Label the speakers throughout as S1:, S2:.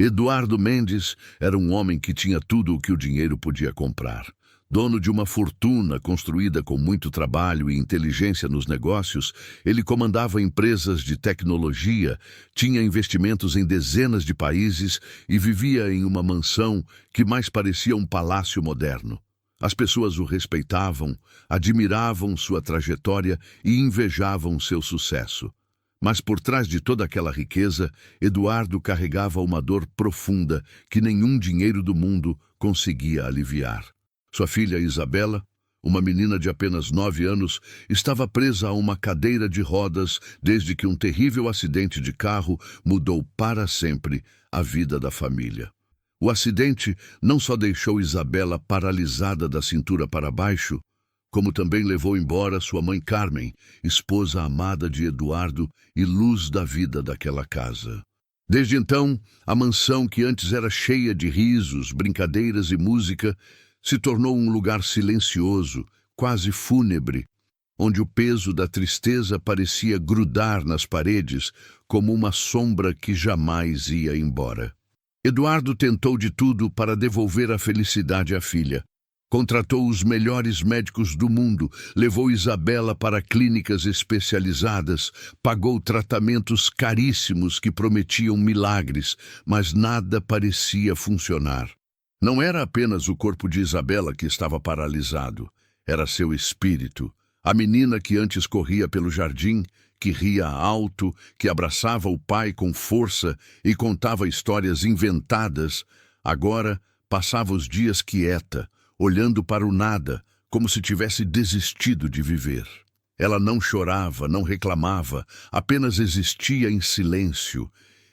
S1: Eduardo Mendes era um homem que tinha tudo o que o dinheiro podia comprar. Dono de uma fortuna construída com muito trabalho e inteligência nos negócios, ele comandava empresas de tecnologia, tinha investimentos em dezenas de países e vivia em uma mansão que mais parecia um palácio moderno. As pessoas o respeitavam, admiravam sua trajetória e invejavam seu sucesso. Mas por trás de toda aquela riqueza, Eduardo carregava uma dor profunda que nenhum dinheiro do mundo conseguia aliviar. Sua filha Isabela, uma menina de apenas 9 anos, estava presa a uma cadeira de rodas desde que um terrível acidente de carro mudou para sempre a vida da família. O acidente não só deixou Isabela paralisada da cintura para baixo, como também levou embora sua mãe Carmen, esposa amada de Eduardo e luz da vida daquela casa. Desde então, a mansão, que antes era cheia de risos, brincadeiras e música, se tornou um lugar silencioso, quase fúnebre, onde o peso da tristeza parecia grudar nas paredes como uma sombra que jamais ia embora. Eduardo tentou de tudo para devolver a felicidade à filha. Contratou os melhores médicos do mundo, levou Isabela para clínicas especializadas, pagou tratamentos caríssimos que prometiam milagres, mas nada parecia funcionar. Não era apenas o corpo de Isabela que estava paralisado, era seu espírito. A menina que antes corria pelo jardim, que ria alto, que abraçava o pai com força e contava histórias inventadas, agora passava os dias quieta, olhando para o nada, como se tivesse desistido de viver. Ela não chorava, não reclamava, apenas existia em silêncio,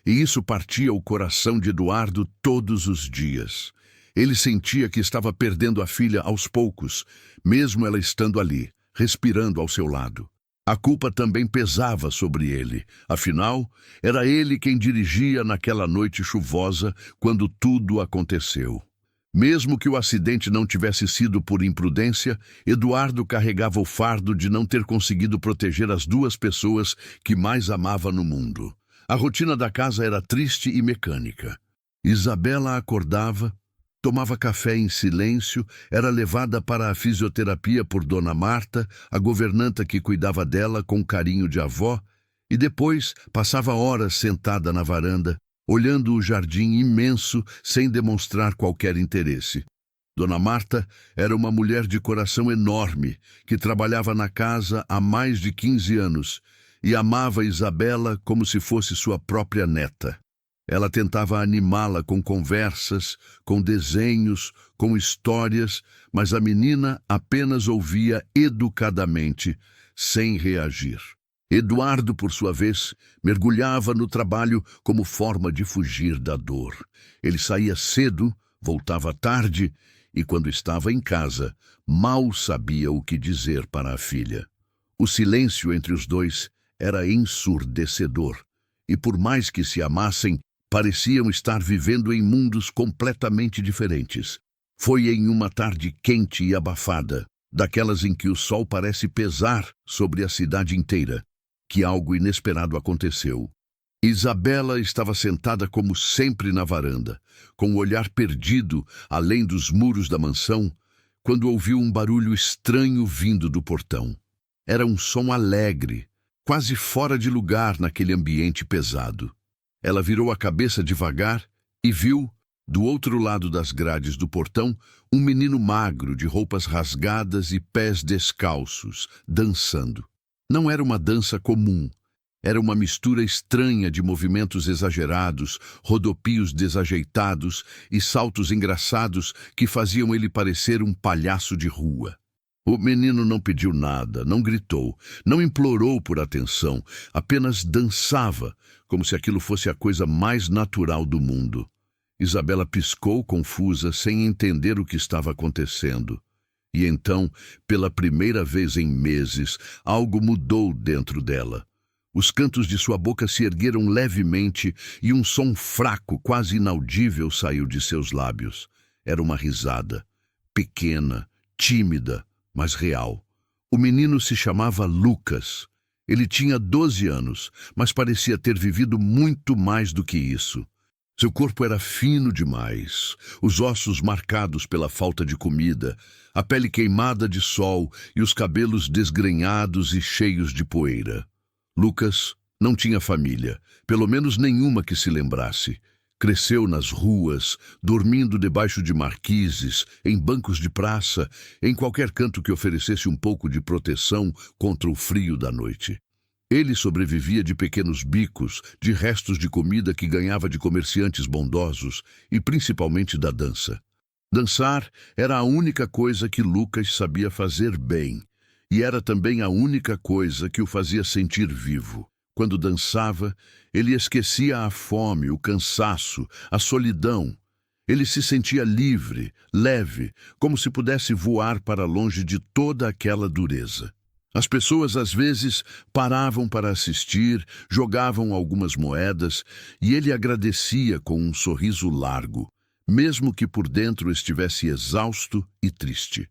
S1: e isso partia o coração de Eduardo todos os dias. Ele sentia que estava perdendo a filha aos poucos, mesmo ela estando ali, respirando ao seu lado. A culpa também pesava sobre ele, afinal, era ele quem dirigia naquela noite chuvosa quando tudo aconteceu. Mesmo que o acidente não tivesse sido por imprudência, Eduardo carregava o fardo de não ter conseguido proteger as duas pessoas que mais amava no mundo. A rotina da casa era triste e mecânica. Isabela acordava, tomava café em silêncio, era levada para a fisioterapia por Dona Marta, a governanta que cuidava dela com carinho de avó, e depois passava horas sentada na varanda, olhando o jardim imenso sem demonstrar qualquer interesse. Dona Marta era uma mulher de coração enorme, que trabalhava na casa há mais de 15 anos e amava Isabela como se fosse sua própria neta. Ela tentava animá-la com conversas, com desenhos, com histórias, mas a menina apenas ouvia educadamente, sem reagir. Eduardo, por sua vez, mergulhava no trabalho como forma de fugir da dor. Ele saía cedo, voltava tarde e, quando estava em casa, mal sabia o que dizer para a filha. O silêncio entre os dois era ensurdecedor, e por mais que se amassem, pareciam estar vivendo em mundos completamente diferentes. Foi em uma tarde quente e abafada, daquelas em que o sol parece pesar sobre a cidade inteira, que algo inesperado aconteceu. Isabela estava sentada como sempre na varanda, com o olhar perdido além dos muros da mansão, quando ouviu um barulho estranho vindo do portão. Era um som alegre, quase fora de lugar naquele ambiente pesado. Ela virou a cabeça devagar e viu, do outro lado das grades do portão, um menino magro de roupas rasgadas e pés descalços, dançando. Não era uma dança comum. Era uma mistura estranha de movimentos exagerados, rodopios desajeitados e saltos engraçados que faziam ele parecer um palhaço de rua. O menino não pediu nada, não gritou, não implorou por atenção, apenas dançava, como se aquilo fosse a coisa mais natural do mundo. Isabela piscou confusa, sem entender o que estava acontecendo. E então, pela primeira vez em meses, algo mudou dentro dela. Os cantos de sua boca se ergueram levemente e um som fraco, quase inaudível, saiu de seus lábios. Era uma risada, pequena, tímida, mas real. O menino se chamava Lucas. Ele tinha 12 anos, mas parecia ter vivido muito mais do que isso. Seu corpo era fino demais, os ossos marcados pela falta de comida, a pele queimada de sol e os cabelos desgrenhados e cheios de poeira. Lucas não tinha família, pelo menos nenhuma que se lembrasse. Cresceu nas ruas, dormindo debaixo de marquises, em bancos de praça, em qualquer canto que oferecesse um pouco de proteção contra o frio da noite. Ele sobrevivia de pequenos bicos, de restos de comida que ganhava de comerciantes bondosos e principalmente da dança. Dançar era a única coisa que Lucas sabia fazer bem, e era também a única coisa que o fazia sentir vivo. Quando dançava, ele esquecia a fome, o cansaço, a solidão. Ele se sentia livre, leve, como se pudesse voar para longe de toda aquela dureza. As pessoas às vezes paravam para assistir, jogavam algumas moedas e ele agradecia com um sorriso largo, mesmo que por dentro estivesse exausto e triste.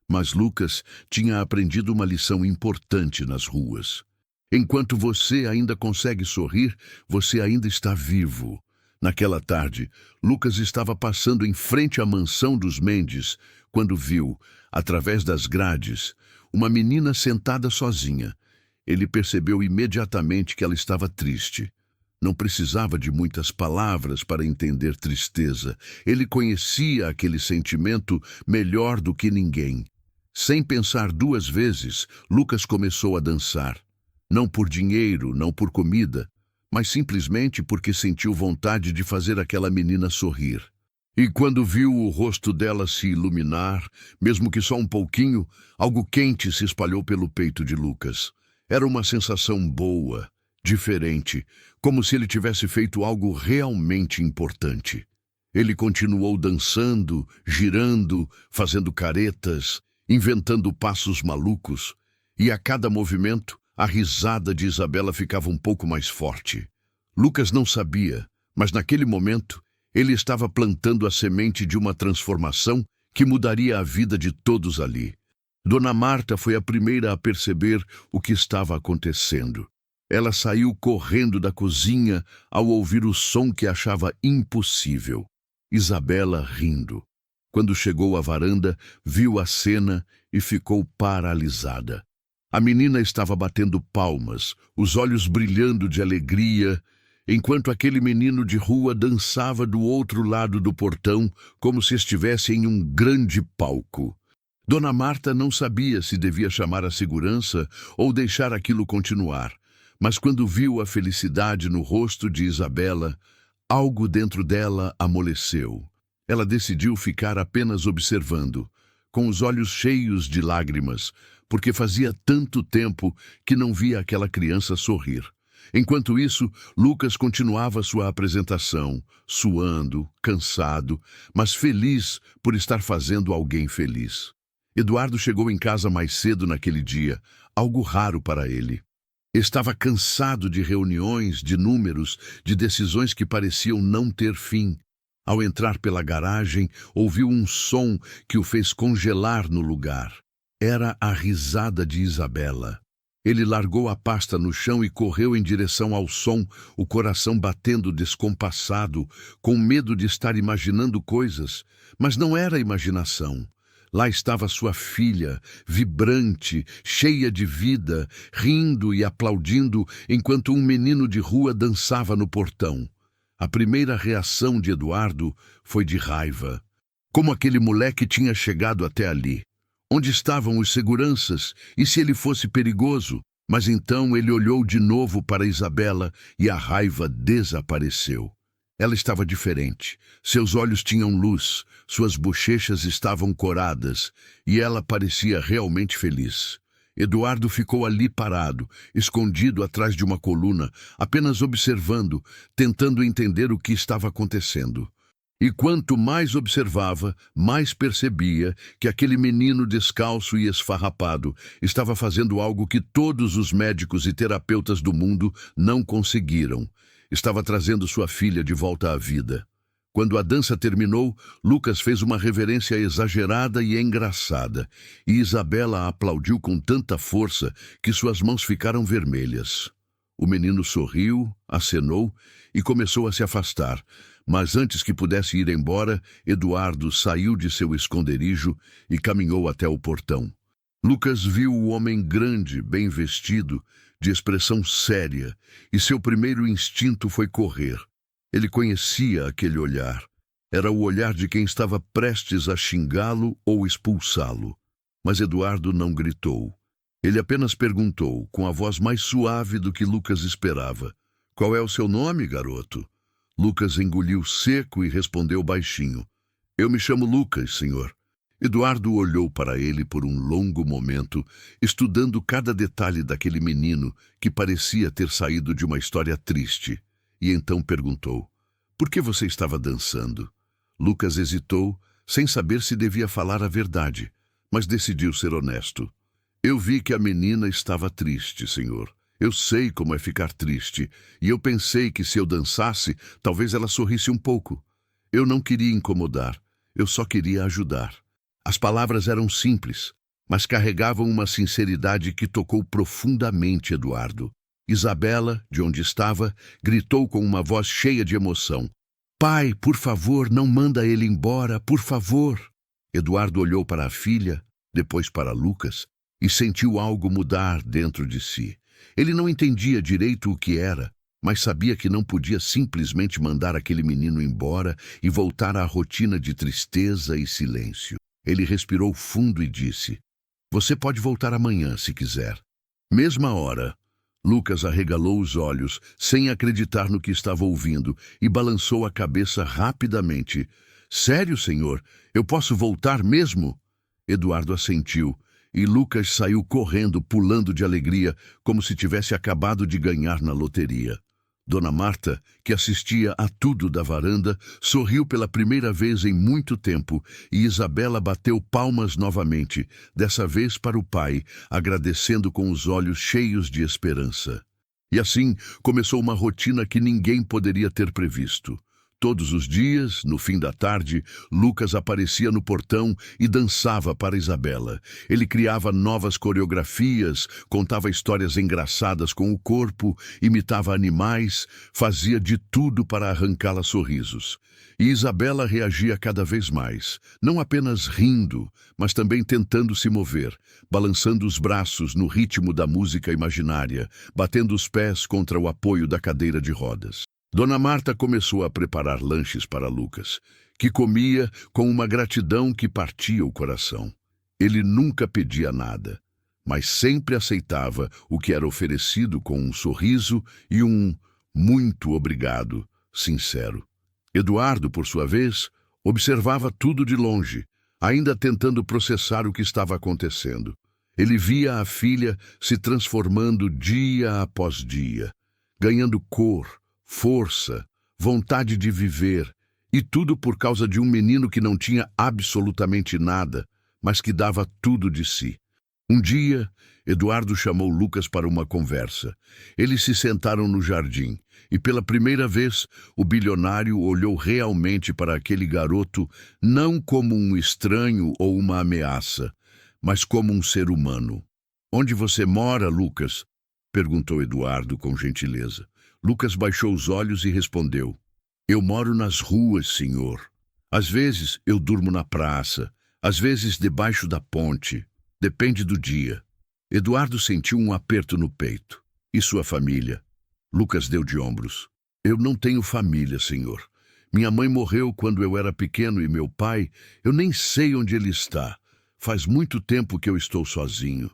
S1: Mas Lucas tinha aprendido uma lição importante nas ruas. Enquanto você ainda consegue sorrir, você ainda está vivo. Naquela tarde, Lucas estava passando em frente à mansão dos Mendes quando viu, através das grades, uma menina sentada sozinha. Ele percebeu imediatamente que ela estava triste. Não precisava de muitas palavras para entender tristeza. Ele conhecia aquele sentimento melhor do que ninguém. Sem pensar duas vezes, Lucas começou a dançar. Não por dinheiro, não por comida, mas simplesmente porque sentiu vontade de fazer aquela menina sorrir. E quando viu o rosto dela se iluminar, mesmo que só um pouquinho, algo quente se espalhou pelo peito de Lucas. Era uma sensação boa, diferente, como se ele tivesse feito algo realmente importante. Ele continuou dançando, girando, fazendo caretas, inventando passos malucos, e a cada movimento, a risada de Isabela ficava um pouco mais forte. Lucas não sabia, mas naquele momento, ele estava plantando a semente de uma transformação que mudaria a vida de todos ali. Dona Marta foi a primeira a perceber o que estava acontecendo. Ela saiu correndo da cozinha ao ouvir o som que achava impossível. Isabela rindo. Quando chegou à varanda, viu a cena e ficou paralisada. A menina estava batendo palmas, os olhos brilhando de alegria, enquanto aquele menino de rua dançava do outro lado do portão, como se estivesse em um grande palco. Dona Marta não sabia se devia chamar a segurança ou deixar aquilo continuar, mas quando viu a felicidade no rosto de Isabela, algo dentro dela amoleceu. Ela decidiu ficar apenas observando, com os olhos cheios de lágrimas, porque fazia tanto tempo que não via aquela criança sorrir. Enquanto isso, Lucas continuava sua apresentação, suando, cansado, mas feliz por estar fazendo alguém feliz. Eduardo chegou em casa mais cedo naquele dia, algo raro para ele. Estava cansado de reuniões, de números, de decisões que pareciam não ter fim. Ao entrar pela garagem, ouviu um som que o fez congelar no lugar. Era a risada de Isabela. Ele largou a pasta no chão e correu em direção ao som, o coração batendo descompassado, com medo de estar imaginando coisas. Mas não era imaginação. Lá estava sua filha, vibrante, cheia de vida, rindo e aplaudindo enquanto um menino de rua dançava no portão. A primeira reação de Eduardo foi de raiva. Como aquele moleque tinha chegado até ali? Onde estavam os seguranças? E se ele fosse perigoso? Mas então ele olhou de novo para Isabela e a raiva desapareceu. Ela estava diferente. Seus olhos tinham luz, suas bochechas estavam coradas e ela parecia realmente feliz. Eduardo ficou ali parado, escondido atrás de uma coluna, apenas observando, tentando entender o que estava acontecendo. E quanto mais observava, mais percebia que aquele menino descalço e esfarrapado estava fazendo algo que todos os médicos e terapeutas do mundo não conseguiram. Estava trazendo sua filha de volta à vida. Quando a dança terminou, Lucas fez uma reverência exagerada e engraçada, e Isabela aplaudiu com tanta força que suas mãos ficaram vermelhas. O menino sorriu, acenou e começou a se afastar, Mas antes que pudesse ir embora, Eduardo saiu de seu esconderijo e caminhou até o portão. Lucas viu o homem grande, bem vestido, de expressão séria, e seu primeiro instinto foi correr. Ele conhecia aquele olhar. Era o olhar de quem estava prestes a xingá-lo ou expulsá-lo. Mas Eduardo não gritou. Ele apenas perguntou, com a voz mais suave do que Lucas esperava: "Qual é o seu nome, garoto?" Lucas engoliu seco e respondeu baixinho: "Eu me chamo Lucas, senhor." Eduardo olhou para ele por um longo momento, estudando cada detalhe daquele menino que parecia ter saído de uma história triste, e então perguntou: "Por que você estava dançando?" Lucas hesitou, sem saber se devia falar a verdade, mas decidiu ser honesto. "Eu vi que a menina estava triste, senhor. Eu sei como é ficar triste, e eu pensei que se eu dançasse, talvez ela sorrisse um pouco. Eu não queria incomodar, eu só queria ajudar." As palavras eram simples, mas carregavam uma sinceridade que tocou profundamente Eduardo. Isabela, de onde estava, gritou com uma voz cheia de emoção: "Pai, por favor, não manda ele embora, por favor." Eduardo olhou para a filha, depois para Lucas, e sentiu algo mudar dentro de si. Ele não entendia direito o que era, mas sabia que não podia simplesmente mandar aquele menino embora e voltar à rotina de tristeza e silêncio. Ele respirou fundo e disse: "Você pode voltar amanhã, se quiser." Mesma hora, Lucas arregalou os olhos, sem acreditar no que estava ouvindo, e balançou a cabeça rapidamente. "Sério, senhor? Eu posso voltar mesmo?" Eduardo assentiu, e Lucas saiu correndo, pulando de alegria, como se tivesse acabado de ganhar na loteria. Dona Marta, que assistia a tudo da varanda, sorriu pela primeira vez em muito tempo, e Isabela bateu palmas novamente, dessa vez para o pai, agradecendo com os olhos cheios de esperança. E assim começou uma rotina que ninguém poderia ter previsto. Todos os dias, no fim da tarde, Lucas aparecia no portão e dançava para Isabela. Ele criava novas coreografias, contava histórias engraçadas com o corpo, imitava animais, fazia de tudo para arrancá-la sorrisos. E Isabela reagia cada vez mais, não apenas rindo, mas também tentando se mover, balançando os braços no ritmo da música imaginária, batendo os pés contra o apoio da cadeira de rodas. Dona Marta começou a preparar lanches para Lucas, que comia com uma gratidão que partia o coração. Ele nunca pedia nada, mas sempre aceitava o que era oferecido com um sorriso e um "muito obrigado" sincero. Eduardo, por sua vez, observava tudo de longe, ainda tentando processar o que estava acontecendo. Ele via a filha se transformando dia após dia, ganhando cor, força, vontade de viver, e tudo por causa de um menino que não tinha absolutamente nada, mas que dava tudo de si. Um dia, Eduardo chamou Lucas para uma conversa. Eles se sentaram no jardim, e pela primeira vez, o bilionário olhou realmente para aquele garoto não como um estranho ou uma ameaça, mas como um ser humano. "Onde você mora, Lucas?" perguntou Eduardo com gentileza. Lucas baixou os olhos e respondeu: "Eu moro nas ruas, senhor. Às vezes eu durmo na praça, às vezes debaixo da ponte. Depende do dia." Eduardo sentiu um aperto no peito. "E sua família?" Lucas deu de ombros. "Eu não tenho família, senhor. Minha mãe morreu quando eu era pequeno e meu pai, eu nem sei onde ele está. Faz muito tempo que eu estou sozinho."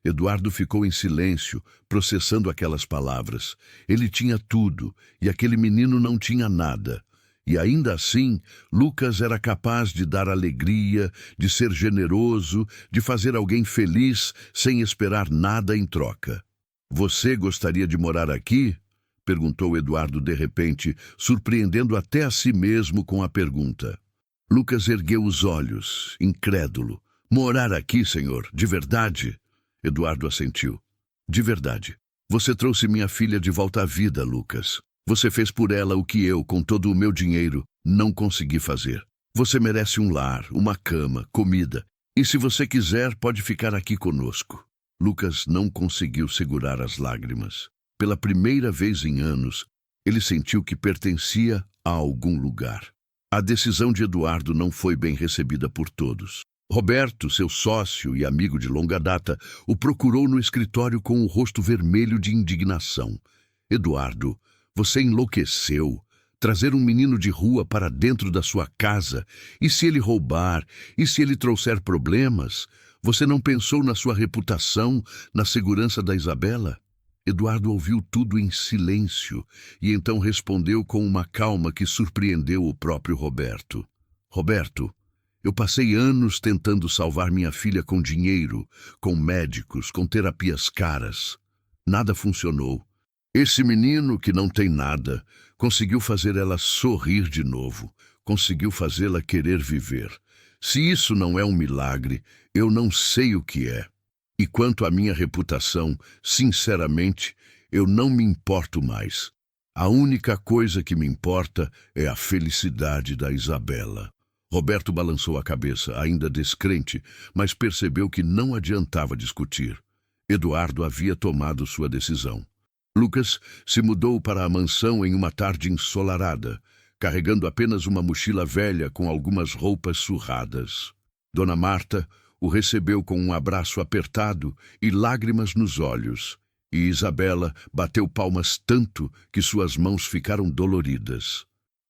S1: Eduardo ficou em silêncio, processando aquelas palavras. Ele tinha tudo, e aquele menino não tinha nada. E ainda assim, Lucas era capaz de dar alegria, de ser generoso, de fazer alguém feliz sem esperar nada em troca. "Você gostaria de morar aqui?" perguntou Eduardo de repente, surpreendendo até a si mesmo com a pergunta. Lucas ergueu os olhos, incrédulo. "Morar aqui, senhor? De verdade?" Eduardo assentiu. "De verdade. Você trouxe minha filha de volta à vida, Lucas. Você fez por ela o que eu, com todo o meu dinheiro, não consegui fazer. Você merece um lar, uma cama, comida. E se você quiser, pode ficar aqui conosco." Lucas não conseguiu segurar as lágrimas. Pela primeira vez em anos, ele sentiu que pertencia a algum lugar. A decisão de Eduardo não foi bem recebida por todos. Roberto, seu sócio e amigo de longa data, o procurou no escritório com o rosto vermelho de indignação. Eduardo, você enlouqueceu. Trazer um menino de rua para dentro da sua casa? E se ele roubar? E se ele trouxer problemas? Você não pensou na sua reputação, na segurança da Isabela? Eduardo ouviu tudo em silêncio e então respondeu com uma calma que surpreendeu o próprio Roberto. Roberto, eu passei anos tentando salvar minha filha com dinheiro, com médicos, com terapias caras. Nada funcionou. Esse menino que não tem nada conseguiu fazer ela sorrir de novo, conseguiu fazê-la querer viver. Se isso não é um milagre, eu não sei o que é. E quanto à minha reputação, sinceramente, eu não me importo mais. A única coisa que me importa é a felicidade da Isabela. Roberto balançou a cabeça, ainda descrente, mas percebeu que não adiantava discutir. Eduardo havia tomado sua decisão. Lucas se mudou para a mansão em uma tarde ensolarada, carregando apenas uma mochila velha com algumas roupas surradas. Dona Marta o recebeu com um abraço apertado e lágrimas nos olhos, e Isabela bateu palmas tanto que suas mãos ficaram doloridas.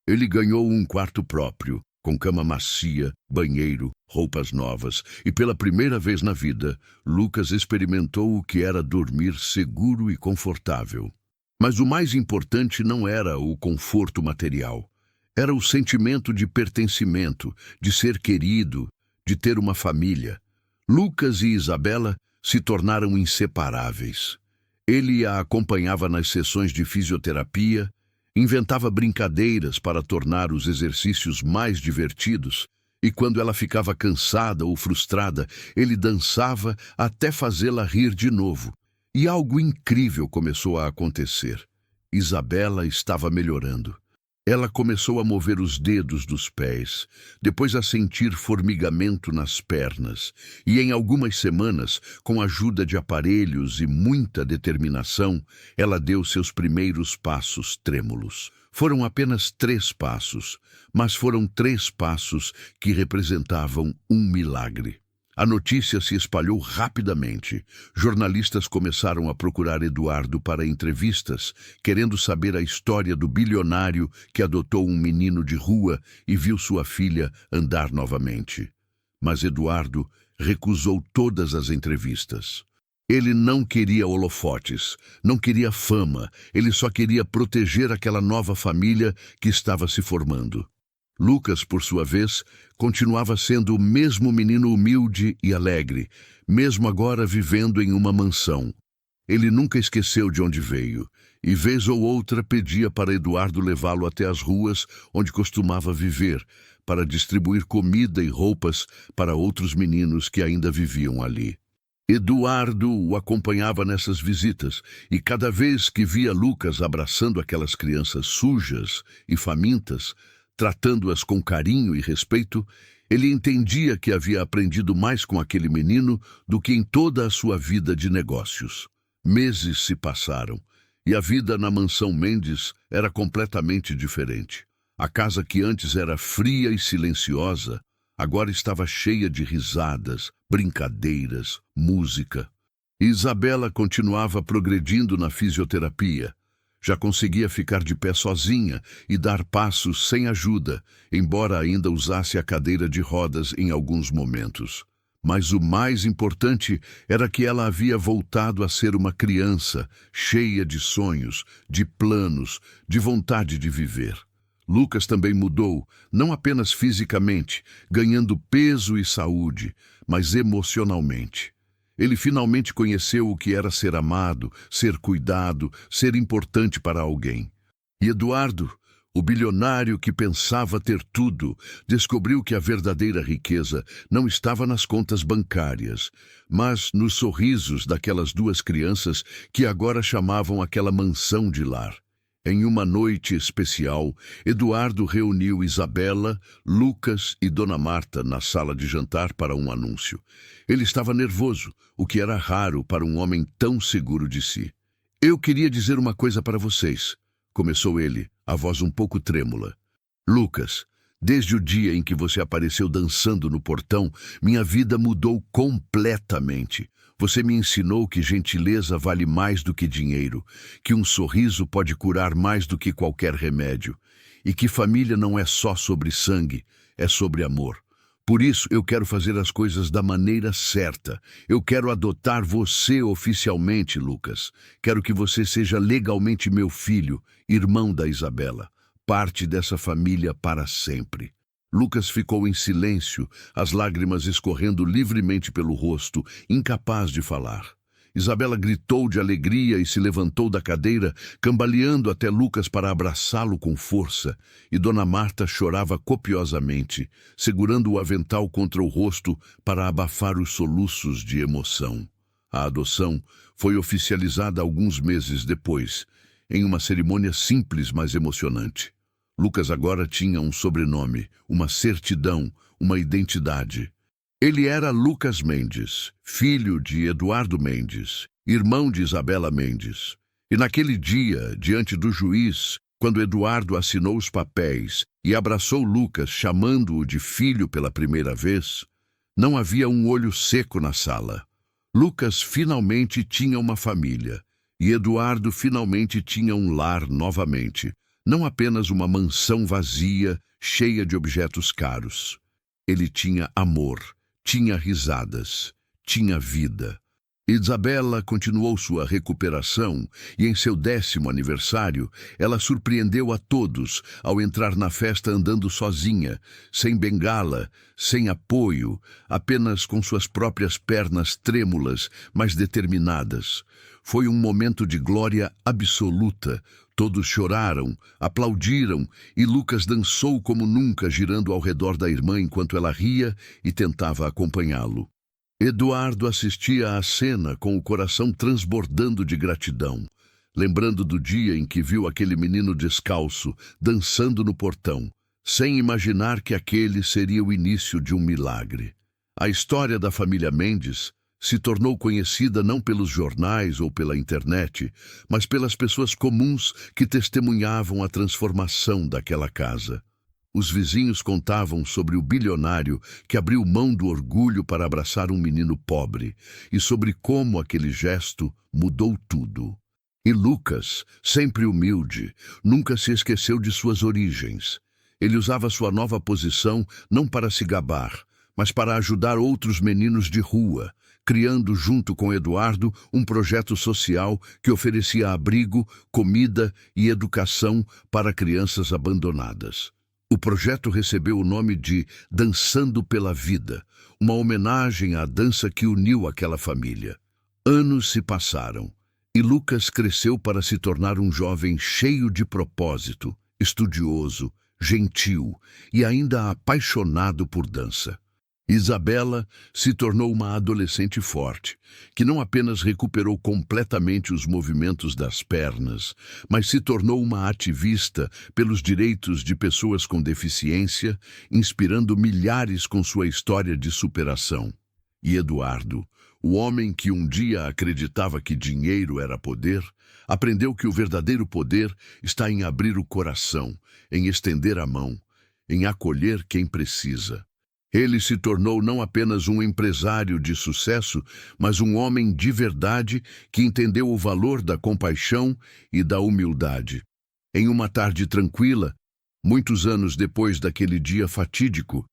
S1: Ele ganhou um quarto próprio, com cama macia, banheiro, roupas novas, e pela primeira vez na vida, Lucas experimentou o que era dormir seguro e confortável. Mas o mais importante não era o conforto material. Era o sentimento de pertencimento, de ser querido, de ter uma família. Lucas e Isabela se tornaram inseparáveis. Ele a acompanhava nas sessões de fisioterapia, inventava brincadeiras para tornar os exercícios mais divertidos, e quando ela ficava cansada ou frustrada, ele dançava até fazê-la rir de novo. E algo incrível começou a acontecer. Isabela estava melhorando. Ela começou a mover os dedos dos pés, depois a sentir formigamento nas pernas, e em algumas semanas, com a ajuda de aparelhos e muita determinação, ela deu seus primeiros passos trêmulos. Foram apenas 3 passos, mas foram 3 passos que representavam um milagre. A notícia se espalhou rapidamente. Jornalistas começaram a procurar Eduardo para entrevistas, querendo saber a história do bilionário que adotou um menino de rua e viu sua filha andar novamente. Mas Eduardo recusou todas as entrevistas. Ele não queria holofotes, não queria fama, ele só queria proteger aquela nova família que estava se formando. Lucas, por sua vez, continuava sendo o mesmo menino humilde e alegre, mesmo agora vivendo em uma mansão. Ele nunca esqueceu de onde veio, e vez ou outra pedia para Eduardo levá-lo até as ruas onde costumava viver, para distribuir comida e roupas para outros meninos que ainda viviam ali. Eduardo o acompanhava nessas visitas, e cada vez que via Lucas abraçando aquelas crianças sujas e famintas, tratando-as com carinho e respeito, ele entendia que havia aprendido mais com aquele menino do que em toda a sua vida de negócios. Meses se passaram, e a vida na mansão Mendes era completamente diferente. A casa que antes era fria e silenciosa, agora estava cheia de risadas, brincadeiras, música. Isabela continuava progredindo na fisioterapia. Já conseguia ficar de pé sozinha e dar passos sem ajuda, embora ainda usasse a cadeira de rodas em alguns momentos. Mas o mais importante era que ela havia voltado a ser uma criança, cheia de sonhos, de planos, de vontade de viver. Lucas também mudou, não apenas fisicamente, ganhando peso e saúde, mas emocionalmente. Ele finalmente conheceu o que era ser amado, ser cuidado, ser importante para alguém. E Eduardo, o bilionário que pensava ter tudo, descobriu que a verdadeira riqueza não estava nas contas bancárias, mas nos sorrisos daquelas 2 crianças que agora chamavam aquela mansão de lar. Em uma noite especial, Eduardo reuniu Isabela, Lucas e Dona Marta na sala de jantar para um anúncio. Ele estava nervoso, o que era raro para um homem tão seguro de si. "Eu queria dizer uma coisa para vocês", começou ele, a voz um pouco trêmula. Lucas, desde o dia em que você apareceu dançando no portão, minha vida mudou completamente. Você me ensinou que gentileza vale mais do que dinheiro, que um sorriso pode curar mais do que qualquer remédio, e que família não é só sobre sangue, é sobre amor. Por isso, eu quero fazer as coisas da maneira certa. Eu quero adotar você oficialmente, Lucas. Quero que você seja legalmente meu filho, irmão da Isabela, parte dessa família para sempre. Lucas ficou em silêncio, as lágrimas escorrendo livremente pelo rosto, incapaz de falar. Isabela gritou de alegria e se levantou da cadeira, cambaleando até Lucas para abraçá-lo com força, e Dona Marta chorava copiosamente, segurando o avental contra o rosto para abafar os soluços de emoção. A adoção foi oficializada alguns meses depois, em uma cerimônia simples, mas emocionante. Lucas agora tinha um sobrenome, uma certidão, uma identidade. Ele era Lucas Mendes, filho de Eduardo Mendes, irmão de Isabela Mendes. E naquele dia, diante do juiz, quando Eduardo assinou os papéis e abraçou Lucas, chamando-o de filho pela primeira vez, não havia um olho seco na sala. Lucas finalmente tinha uma família, e Eduardo finalmente tinha um lar novamente, não apenas uma mansão vazia, cheia de objetos caros. Ele tinha amor. Tinha risadas, tinha vida. Isabela continuou sua recuperação e em seu 10º aniversário, ela surpreendeu a todos ao entrar na festa andando sozinha, sem bengala, sem apoio, apenas com suas próprias pernas trêmulas, mas determinadas. Foi um momento de glória absoluta. Todos choraram, aplaudiram e Lucas dançou como nunca, girando ao redor da irmã enquanto ela ria e tentava acompanhá-lo. Eduardo assistia à cena com o coração transbordando de gratidão, lembrando do dia em que viu aquele menino descalço, dançando no portão, sem imaginar que aquele seria o início de um milagre. A história da família Mendes se tornou conhecida não pelos jornais ou pela internet, mas pelas pessoas comuns que testemunhavam a transformação daquela casa. Os vizinhos contavam sobre o bilionário que abriu mão do orgulho para abraçar um menino pobre e sobre como aquele gesto mudou tudo. E Lucas, sempre humilde, nunca se esqueceu de suas origens. Ele usava sua nova posição não para se gabar, mas para ajudar outros meninos de rua, criando junto com Eduardo um projeto social que oferecia abrigo, comida e educação para crianças abandonadas. O projeto recebeu o nome de Dançando pela Vida, uma homenagem à dança que uniu aquela família. Anos se passaram e Lucas cresceu para se tornar um jovem cheio de propósito, estudioso, gentil e ainda apaixonado por dança. Isabela se tornou uma adolescente forte, que não apenas recuperou completamente os movimentos das pernas, mas se tornou uma ativista pelos direitos de pessoas com deficiência, inspirando milhares com sua história de superação. E Eduardo, o homem que um dia acreditava que dinheiro era poder, aprendeu que o verdadeiro poder está em abrir o coração, em estender a mão, em acolher quem precisa. Ele se tornou não apenas um empresário de sucesso, mas um homem de verdade que entendeu o valor da compaixão e da humildade. Em uma tarde tranquila, muitos anos depois daquele dia fatídico,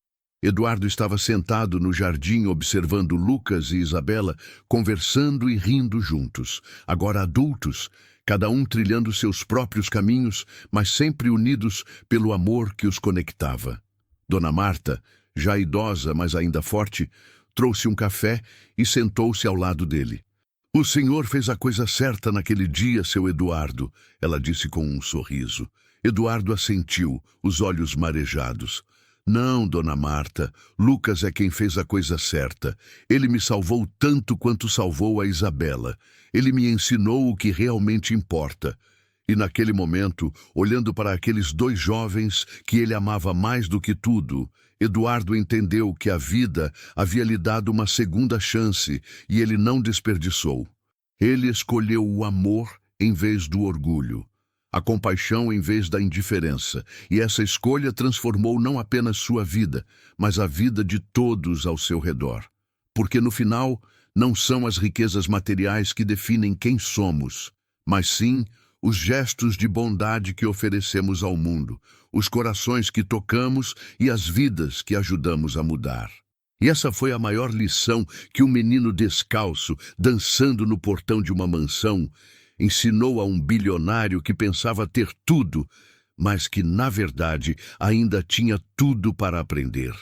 S1: Eduardo estava sentado no jardim observando Lucas e Isabela conversando e rindo juntos, agora adultos, cada um trilhando seus próprios caminhos, mas sempre unidos pelo amor que os conectava. Dona Marta, já idosa, mas ainda forte, trouxe um café e sentou-se ao lado dele. "O senhor fez a coisa certa naquele dia, seu Eduardo", ela disse com um sorriso. Eduardo assentiu, os olhos marejados. "Não, Dona Marta, Lucas é quem fez a coisa certa. Ele me salvou tanto quanto salvou a Isabela. Ele me ensinou o que realmente importa." E naquele momento, olhando para aqueles dois jovens que ele amava mais do que tudo, Eduardo entendeu que a vida havia lhe dado uma segunda chance e ele não desperdiçou. Ele escolheu o amor em vez do orgulho. a compaixão em vez da indiferença, e essa escolha transformou não apenas sua vida, mas a vida de todos ao seu redor. Porque no final, não são as riquezas materiais que definem quem somos, mas sim os gestos de bondade que oferecemos ao mundo, os corações que tocamos e as vidas que ajudamos a mudar. E essa foi a maior lição que um menino descalço, dançando no portão de uma mansão, ensinou a um bilionário que pensava ter tudo, mas que, na verdade, ainda tinha tudo para aprender.